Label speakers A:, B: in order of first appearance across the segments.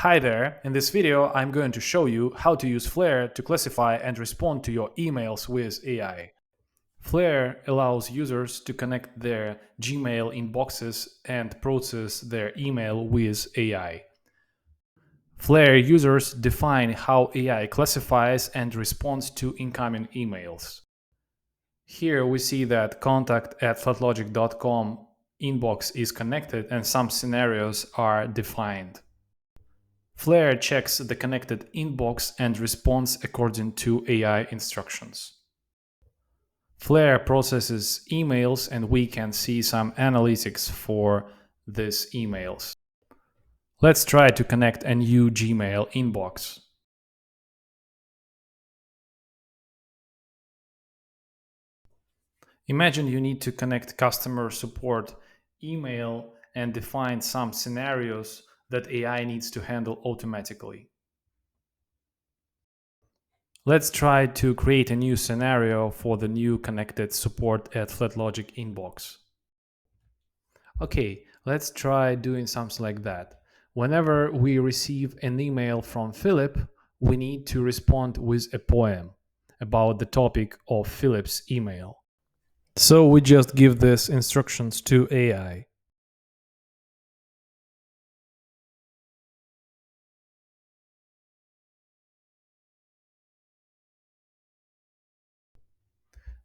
A: Hi there, in this video I'm going to show you how to use Flare to classify and respond to your emails with AI. Flare allows users to connect their Gmail inboxes and process their email with AI. Flare users define how AI classifies and responds to incoming emails. Here we see that contact@flatlogic.com inbox is connected and some scenarios are defined. Flare checks the connected inbox and responds according to AI instructions. Flare processes emails and we can see some analytics for these emails. Let's try to connect a new Gmail inbox. Imagine you need to connect customer support email and define some scenarios that AI needs to handle automatically. Let's try to create a new scenario for the new connected support@flatlogic inbox. Okay, let's try doing something like that. Whenever we receive an email from Philip, we need to respond with a poem about the topic of Philip's email. So we just give these instructions to AI.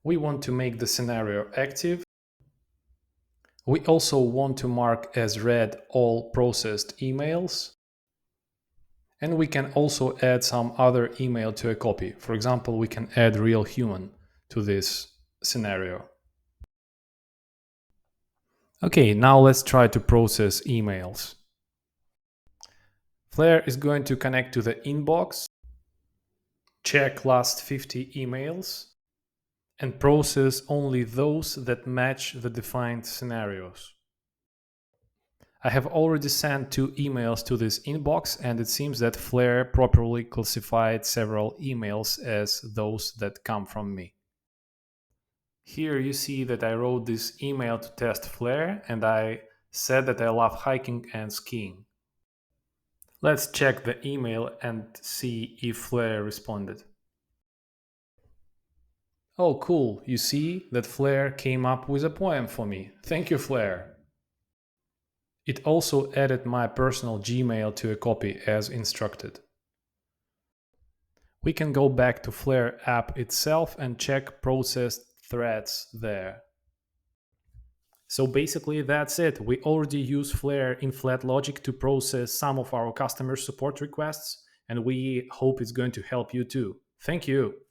A: We want to make the scenario active. We also want to mark as read all processed emails. And we can also add some other email to a copy. For example, we can add real human to this scenario. Okay, now let's try to process emails. Flare is going to connect to the inbox, check last 50 emails, and process only those that match the defined scenarios. I have already sent 2 emails to this inbox, and it seems that Flare properly classified several emails as those that come from me. Here you see that I wrote this email to test Flare, and I said that I love hiking and skiing. Let's check the email and see if Flare responded. Oh cool, you see that Flare came up with a poem for me. Thank you, Flare. It also added my personal Gmail to a copy as instructed. We can go back to Flare app itself and check processed threads there. So basically that's it. We already use Flare in FlatLogic to process some of our customer support requests, and we hope it's going to help you too. Thank you.